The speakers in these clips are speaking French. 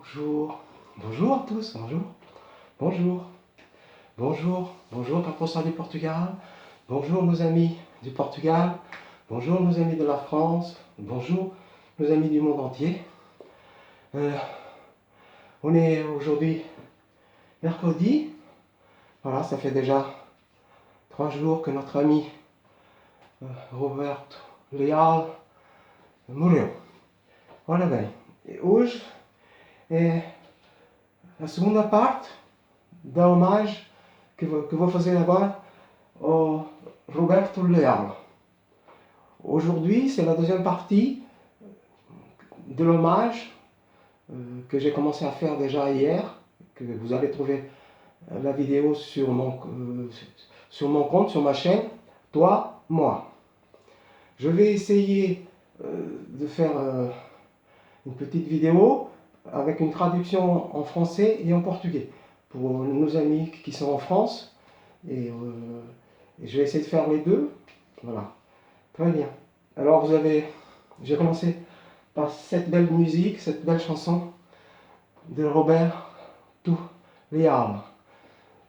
Bonjour, bonjour à tous, bonjour, bonjour, bonjour, bonjour Capoça du Portugal, bonjour nos amis du Portugal, bonjour nos amis de la France, bonjour nos amis du monde entier. On est aujourd'hui mercredi, voilà, ça fait déjà 3 jours que notre ami Roberto Leal morreu. Ora bem, hoje é a segunda parte da hommagem que vou fazer agora au Roberto Leal. Aujourd'hui, c'est la deuxième partie de l'hommage que j'ai commencé à faire déjà hier, que vous allez trouver la vidéo sur mon compte, sur ma chaîne, Toi, Moi. Je vais essayer de faire une petite vidéo avec une traduction en français et en portugais pour nos amis qui sont en France. Et je vais essayer de faire les deux. Voilà. Très bien. Alors j'ai commencé par cette belle musique, cette belle chanson de Roberto Leal.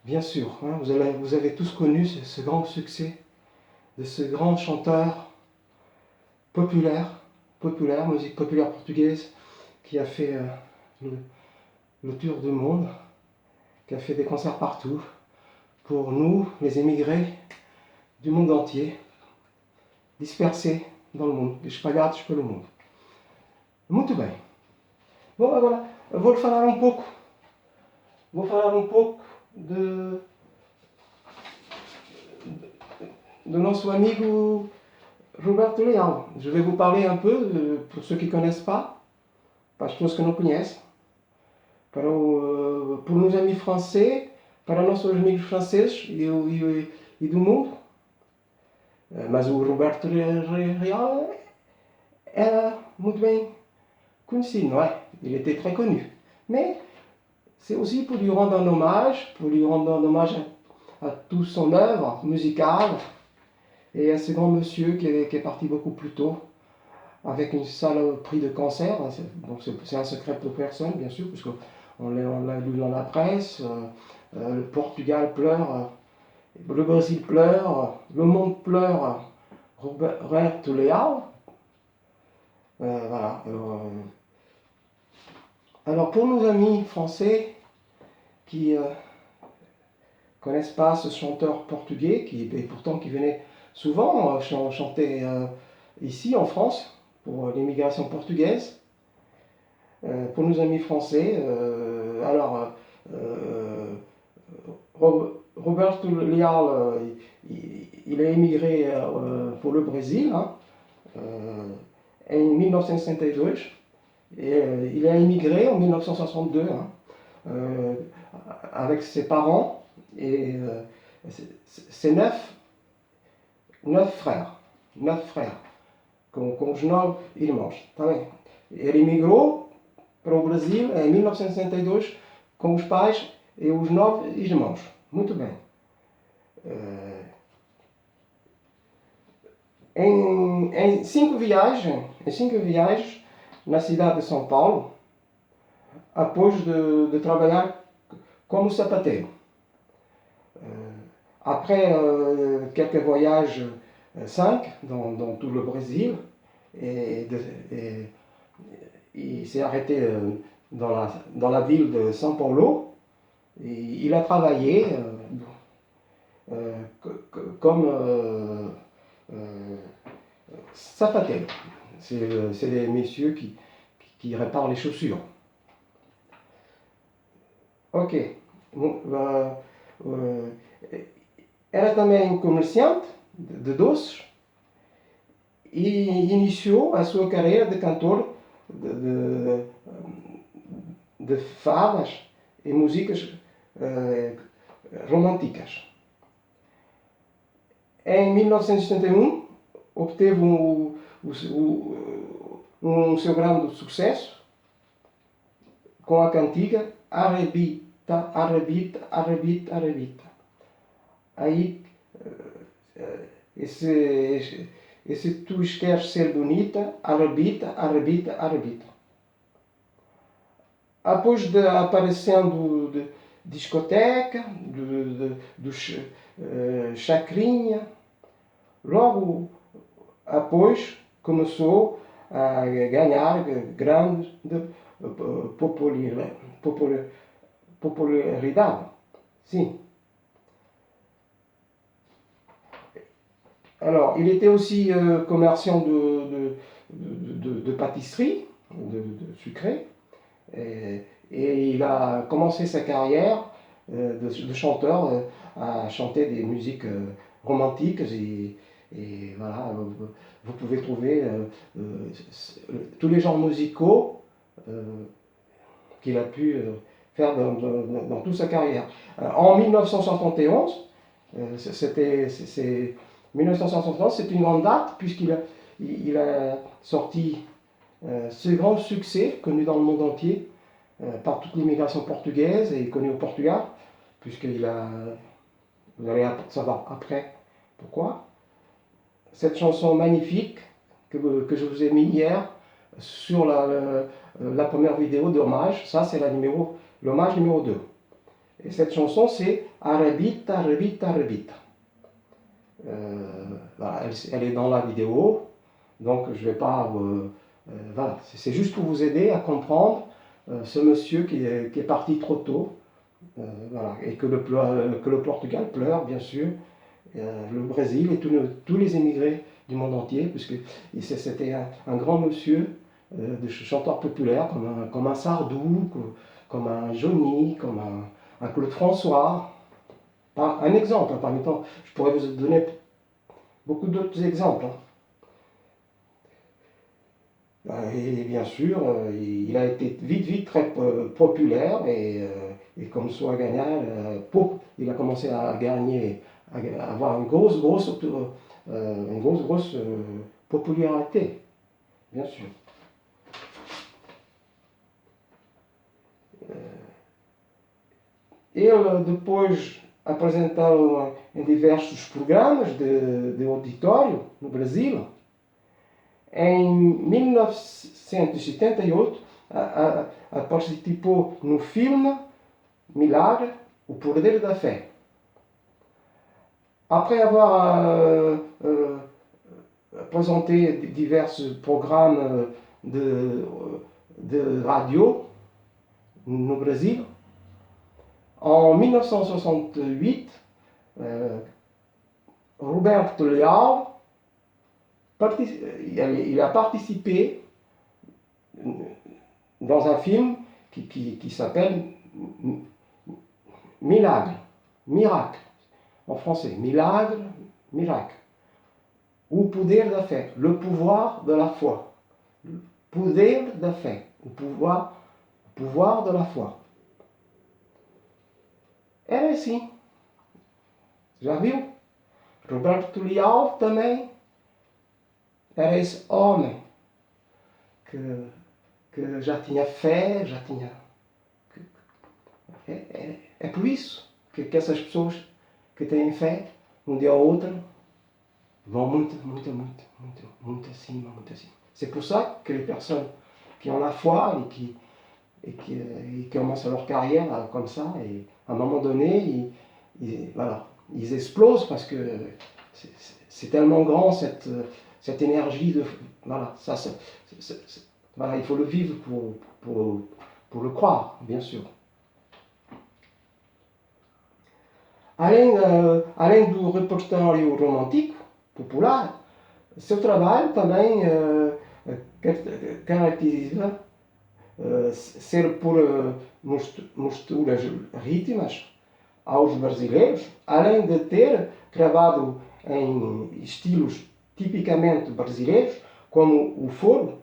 Bien sûr, hein, vous avez tous connu ce grand succès de ce grand chanteur populaire, musique populaire portugaise, qui a fait le tour du monde, qui a fait des concerts partout, pour nous, les émigrés du monde entier, dispersés dans le mundo, espalhados pelo mundo. Muito bem. Bom, agora vou falar um pouco de nosso amigo Roberto Leal. Je vais vous parler un peu, pour ceux qui ne connaissent pas, para as pessoas que não conhecem, pour nos amis français, para nossos amigos franceses e do mundo. Mas o Roberto Leal era muito bem conhecido, não é? Il était très connu. Mais c'est aussi pour lui rendre un hommage, à toute son œuvre musicale et à ce grand monsieur qui est parti beaucoup plus tôt avec une saloperie de cancer. Donc c'est un secret pour personne, bien sûr, parce qu'on l'a lu dans la presse. Le Portugal pleure, le Brésil pleure, le monde pleure. Roberto Leal. Voilà. Alors pour nos amis français qui ne connaissent pas ce chanteur portugais, pourtant qui venait souvent chanter ici en France pour l'immigration portugaise, pour nos amis français, Roberto Leal, il a émigré pour le Brésil en 1962 et il a émigré en 1962 avec ses parents et ses neuf frères. Com os 9 irmãos. Tá bem? Ele emigrou para o Brasil em 1962 com os pais e os 9 irmãos. Muito bem. Em 5 viagens na cidade de São Paulo, após de trabalhar como sapateiro. Après quelques voyages 5 dans tout le Brésil, et il s'est arrêté dans la ville de São Paulo. Et il a travaillé comme sapateiro. C'est les messieurs qui réparent les chaussures. Ok. Era também comerciante de doces e iniciou a sua carreira de cantor de fadas e músicas românticas. Em 1971 obteve seu grande sucesso com a cantiga Arrebita, Arrebita, Arrebita, Arrebita. Aí, se tu queres ser bonita, arrebita, arrebita, arrebita. Após aparecendo de discoteca, do chacrinha, logo após começou a ganhar grande popularidade. Sim. Alors, il était aussi commerçant de pâtisserie, de sucré, et il a commencé sa carrière de chanteur à chanter des musiques romantiques et voilà, vous pouvez trouver tous les genres musicaux qu'il a pu faire dans toute sa carrière. En 1971, 1971, c'est une grande date puisqu'il a sorti ce grand succès connu dans le monde entier par toute l'immigration portugaise et connu au Portugal, puisqu'il a, vous allez savoir après pourquoi. Cette chanson magnifique que je vous ai mis hier sur la première vidéo d'hommage, ça c'est l'hommage numéro 2. Et cette chanson c'est Arrebita, Arrebita, Arrebita. Voilà, elle est dans la vidéo, donc je ne vais pas... voilà, c'est juste pour vous aider à comprendre ce monsieur qui est parti trop tôt, voilà, et que le Portugal pleure, bien sûr, le Brésil et tous les émigrés du monde entier, puisque c'était un grand monsieur de chanteur populaire, comme un Sardou, comme un Johnny, comme un Claude François. Un exemple, parmi tant, je pourrais vous donner beaucoup d'autres exemples. Et bien sûr, il a été vite très populaire et comme soit gagnant, il a commencé à gagner, à avoir une grosse popularité, bien sûr. Ele depois apresentou em diversos programas de auditório no Brasil. Em 1978, participou no filme Milagre, O Poder da Fé. Après avoir présenté divers programmes de radio no Brasil, en 1968, Roberto Leal il a participé dans un film qui s'appelle Milagre, Miracle, en français, Milagre, Miracle, ou Poder da Fé, le pouvoir de la foi, Poder da Fé, o pouvoir de la foi. Era assim, já viu? Roberto Leal também era esse homem que já tinha fé, já tinha... É por isso que essas pessoas que têm fé, um dia ou outro, vão muito acima, muito acima. C'est pour ça que les personnes qui ont la foi et qui commencent leur carrière comme ça, et à un moment donné, voilà, ils explosent parce que c'est tellement grand cette énergie de... Voilà, voilà, il faut le vivre pour le croire, bien sûr. Além do repertório romântico, popular, seu trabalho também caracteriza ser por misturas rítmicas aos brasileiros, além de ter gravado em estilos tipicamente brasileiros, como o foro,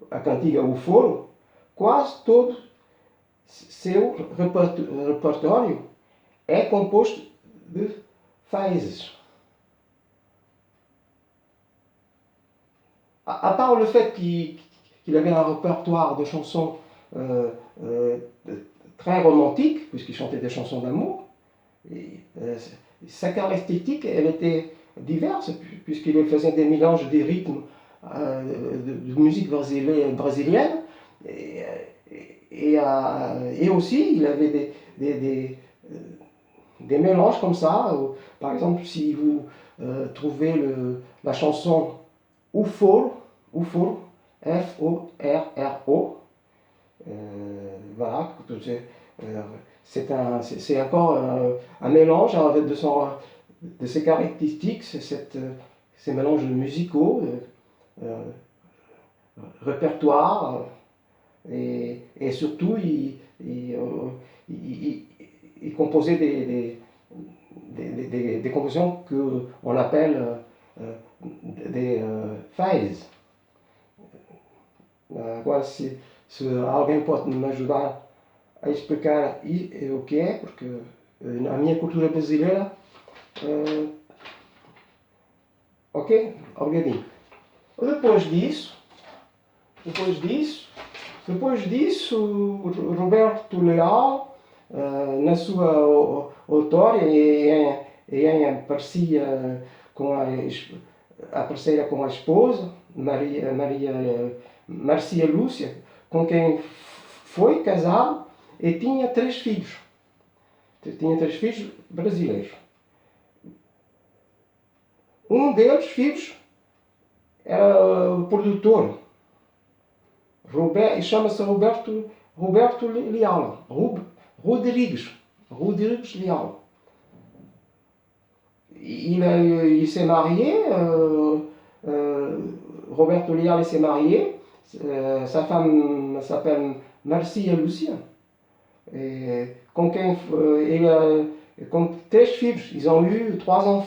a cantiga O Foro, quase todo seu repertório é composto de phases. À part le fait qu'il avait un répertoire de chansons très romantiques, puisqu'il chantait des chansons d'amour, sa caractéristique, elle était diverse, puisqu'il faisait des mélanges des rythmes de musique brésilienne, et aussi, il avait des mélanges comme ça. Par exemple, si vous trouvez la chanson Uforo, Uforo, F-O-R-R-O, voilà, c'est encore un mélange de ses caractéristiques, ces mélanges musicaux, euh, répertoire, et surtout il composait des compositions qu'on appelle des phases. Agora, se alguém pode me ajudar a explicar o que é, porque na minha cultura brasileira, ok? Obrigadinho. Depois disso, Roberto Leal, na sua autória, aparecia com aparecia com a esposa, Marcia Lúcia, com quem foi casado e tinha 3 filhos. Tinha 3 filhos brasileiros. Um deles, filhos, era o produtor. Chama-se Roberto Leal. Rodrigues Leal. Il s'est marié, Roberto Leal s'est marié, sa femme s'appelle Marcia Lúcia, com 3 filhos. Ils ont eu 3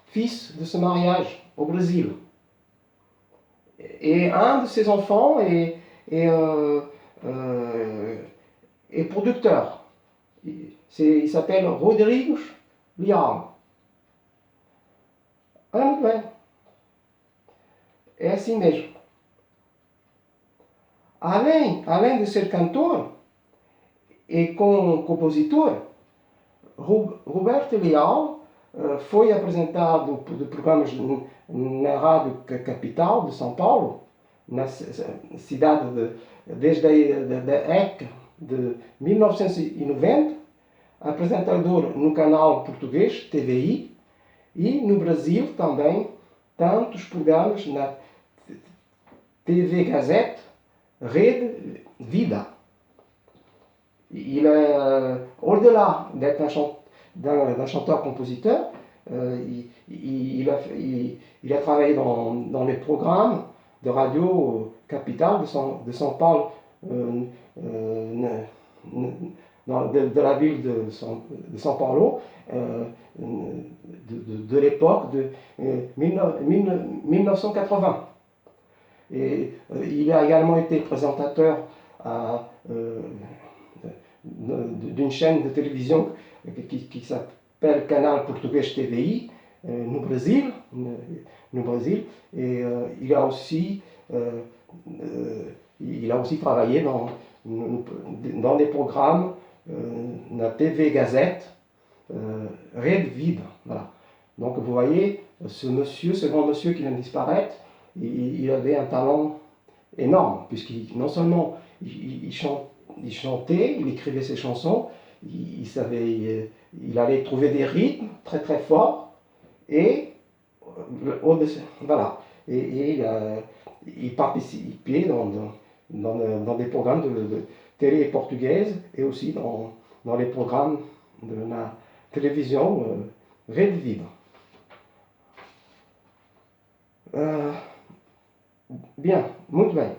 fils de ce mariage au Brésil. Et un de ses enfants est producteur. Il s'appelle Rodrigues Leal. Olha muito bem. É assim mesmo. Além de ser cantor e compositor, Roberto Leal foi apresentado de programas na Rádio Capital de São Paulo, na cidade desde a ECA de 1990, apresentador no canal português TVI, e no Brasil também tantos programas na TV Gazette, Rede Vida. Au-delà d'être d'un chanteur-compositeur, il a travaillé dans les programmes de radio Capital de São Paulo, de la ville de São Paulo, de l'époque de 1980. Et il a également été présentateur d'une chaîne de télévision qui s'appelle Canal Português TVI no Brasil. Et il a aussi travaillé dans des programmes la TV Gazette, Rede Vida. Voilà. Donc vous voyez, ce grand monsieur qui vient de disparaître, il avait un talent énorme, non seulement il chantait, il écrivait ses chansons, il allait trouver des rythmes très très forts, et voilà, il participait dans des programmes de télé portugaise, et aussi dans les programmes de la télévision Rede Vida. Bien, muito bem.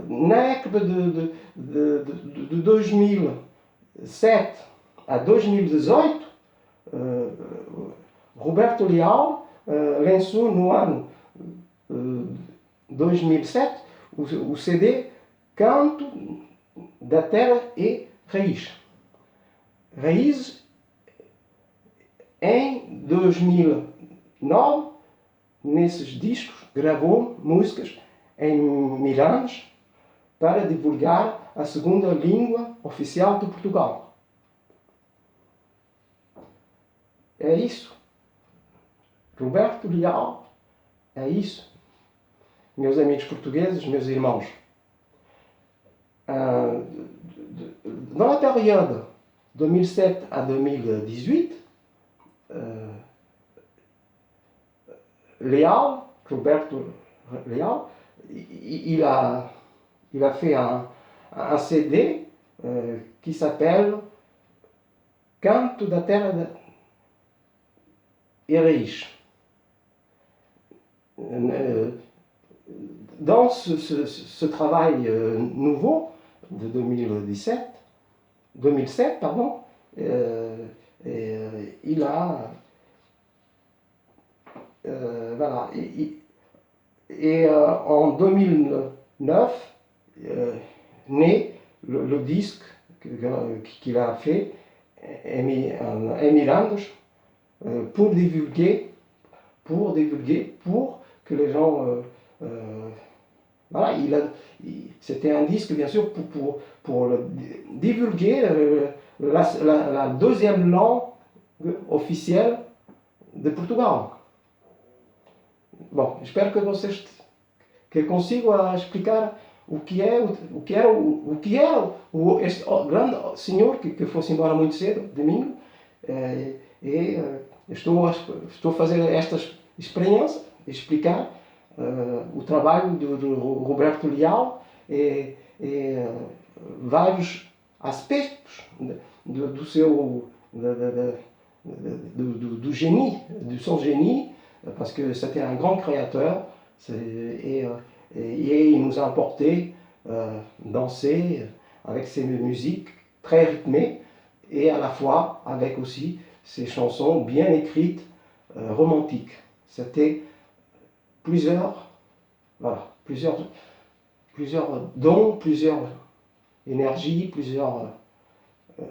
Na época de 2007 a 2018, Roberto Leal lançou no ano 2007 o CD Canto da Terra e Raiz. Raiz, em 2009, nesses discos, gravou músicas em Mirandes para divulgar a segunda língua oficial de Portugal. É isso. Roberto Leal, é isso. Meus amigos portugueses, meus irmãos. dans la période 2007 à 2018, Roberto Leal, il a fait un CD qui s'appelle Canto da Terra e Raiz. Dans ce travail nouveau de 2007, pardon, il a voilà, en 2009 naît le disque qu'il a fait, Emirandos, pour divulguer, pour que les gens voilà, c'était un disque bien sûr pour divulguer la deuxième langue officielle de Portugal. Bom, espero que eu consiga explicar o que é este grande senhor que foi-se embora muito cedo, domingo, estou a fazer esta experiência, explicar o trabalho do Roberto Leal e vários aspectos do seu do génie, de son génie, parce que c'était un grand créateur et il nous a apporté danser avec ses musiques très rythmées et à la fois avec aussi ses chansons bien écrites, romantiques. C'était plusieurs dons, plusieurs énergies,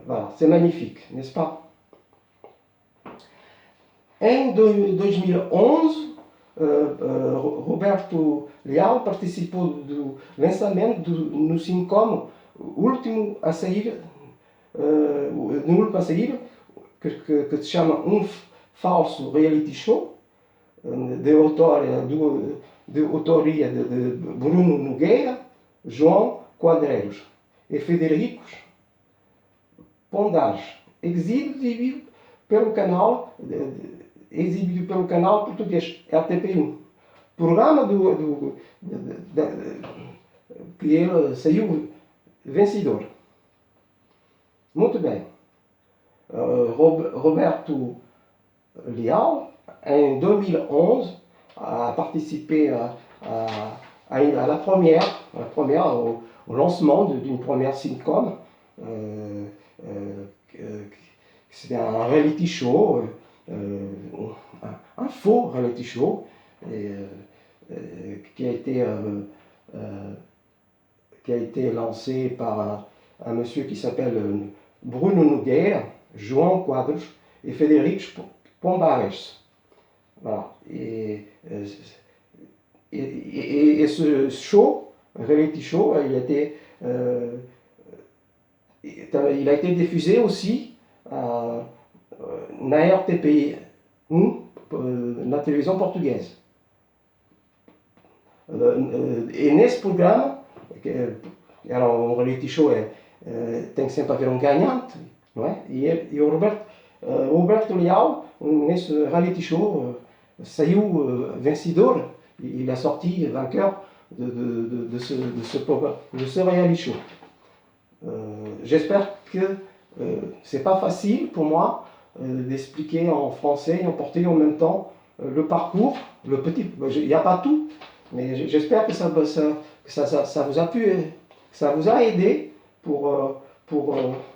voilà, c'est magnifique, n'est-ce pas? Em 2011, Roberto Leal participou do lançamento no Cincom, último a sair, que se chama Falso Reality Show, de autoria de Bruno Nogueira, João Quadreiros e Federico Pondares, exibido pelo canal português RTP1. Programa que ele saiu vencedor. Muito bem. Roberto Leal, em 2011, a participé à la première au lancement d'une première sitcom. C'était un reality show, un faux reality show, qui a été lancé par un monsieur qui s'appelle Bruno Nogueira, João Quadros et Federico Pondares. Voilà. Et ce show, reality show, il a été diffusé aussi na RTP1, na televisão portuguesa. E nesse programa, que era um reality show, tem que sempre haver um ganhante, não é? E o Roberto Leal, nesse reality show, saiu vencedor. Il a sorti vainqueur de ce reality show. J'espère que c'est pas facile pour moi d'expliquer en français et en portugais en même temps le parcours, il n'y a pas tout, mais j'espère que ça vous a ça vous a aidé pour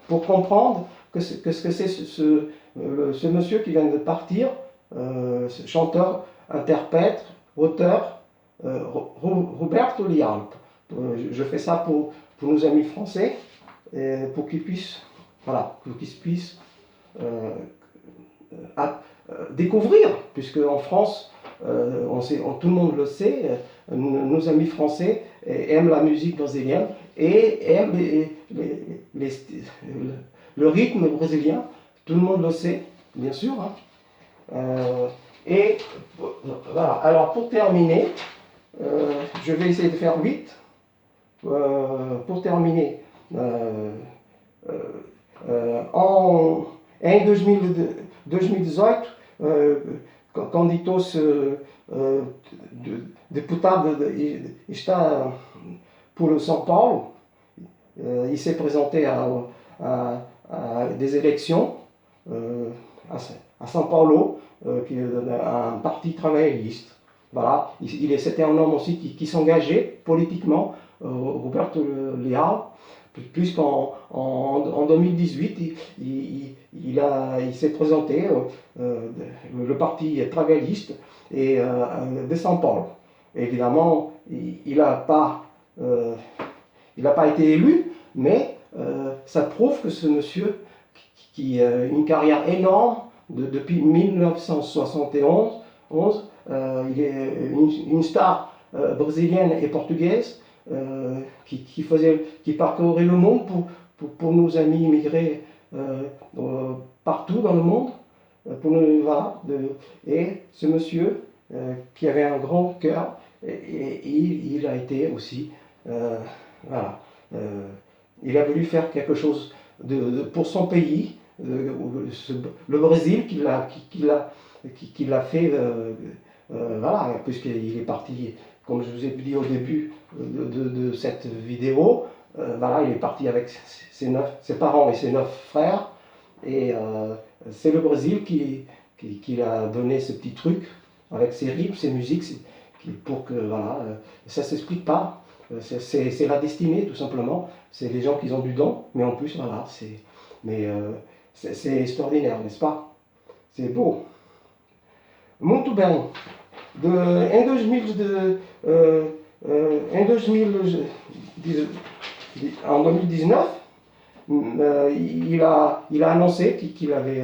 comprendre ce que c'est ce monsieur qui vient de partir, ce chanteur, interprète, auteur, Roberto Leal. Je fais ça pour nos amis français, pour qu'ils puissent découvrir, puisque en France, tout le monde le sait, nos amis français aiment la musique brésilienne et aiment le rythme brésilien, tout le monde le sait, bien sûr. Et voilà, alors pour terminer, je vais essayer de faire vite. pour terminer, en 2018, quando deputado está por São Paulo, il s'est présenté à des élections à São Paulo, qui est un parti travailliste. Voilà, c'était un homme aussi qui s'engageait politiquement, Roberto Leal, puisqu'en 2018, il s'est présenté le parti travailliste de São Paulo. Évidemment, il n'a pas été élu, mais ça prouve que ce monsieur, qui a une carrière énorme depuis 1971, il est une star brésilienne et portugaise qui parcourait le monde pour nos amis immigrés partout dans le monde. Et ce monsieur qui avait un grand cœur, il a été aussi, il a voulu faire quelque chose pour son pays, le Brésil, qu'il a fait, puisqu'il est parti, comme je vous ai dit au début de cette vidéo, il est parti avec ses parents et ses 9 frères, et c'est le Brésil qui a donné ce petit truc avec ses rythmes, ses musiques, pour que ça s'explique pas. C'est la destinée, tout simplement. C'est les gens qui ont du don, mais en plus, c'est extraordinaire, n'est-ce pas? C'est beau. Muito bem. En 2019, il a annoncé qu'il avait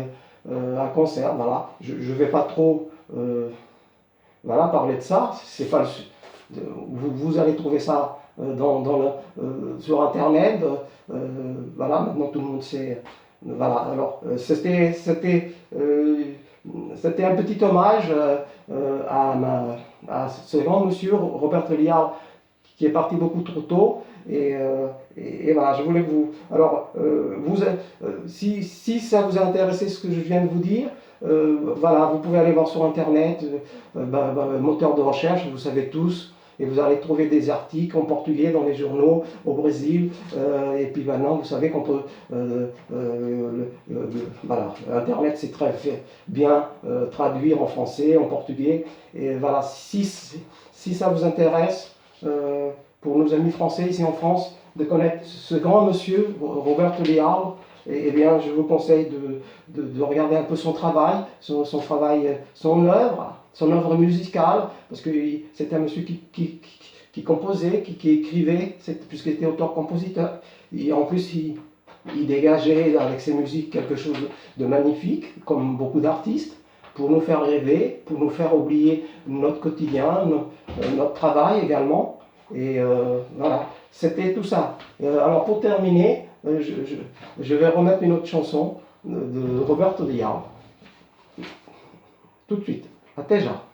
un concert. Voilà. Je ne vais pas trop parler de ça. C'est pas vous allez trouver ça sur Internet. Maintenant tout le monde sait. Alors c'était un petit hommage à ce grand monsieur, Roberto Leal, qui est parti beaucoup trop tôt. Et je voulais vous... Alors, si ça vous a intéressé ce que je viens de vous dire, vous pouvez aller voir sur Internet, moteur de recherche, vous savez tous, et vous allez trouver des articles en portugais dans les journaux au Brésil. Et puis maintenant, vous savez qu'on peut... Internet, c'est très bien traduire en français, en portugais. Et voilà, si ça vous intéresse, pour nos amis français ici en France, de connaître ce grand monsieur, Roberto Leal, bien, je vous conseille de regarder un peu son travail, son œuvre musicale, parce que c'est un monsieur qui composait, qui écrivait, puisqu'il était auteur-compositeur. Et en plus, il dégageait avec ses musiques quelque chose de magnifique, comme beaucoup d'artistes, pour nous faire rêver, pour nous faire oublier notre quotidien, notre travail également. Et c'était tout ça. Alors pour terminer, je vais remettre une autre chanson de Roberto Leal. Tout de suite. Até já.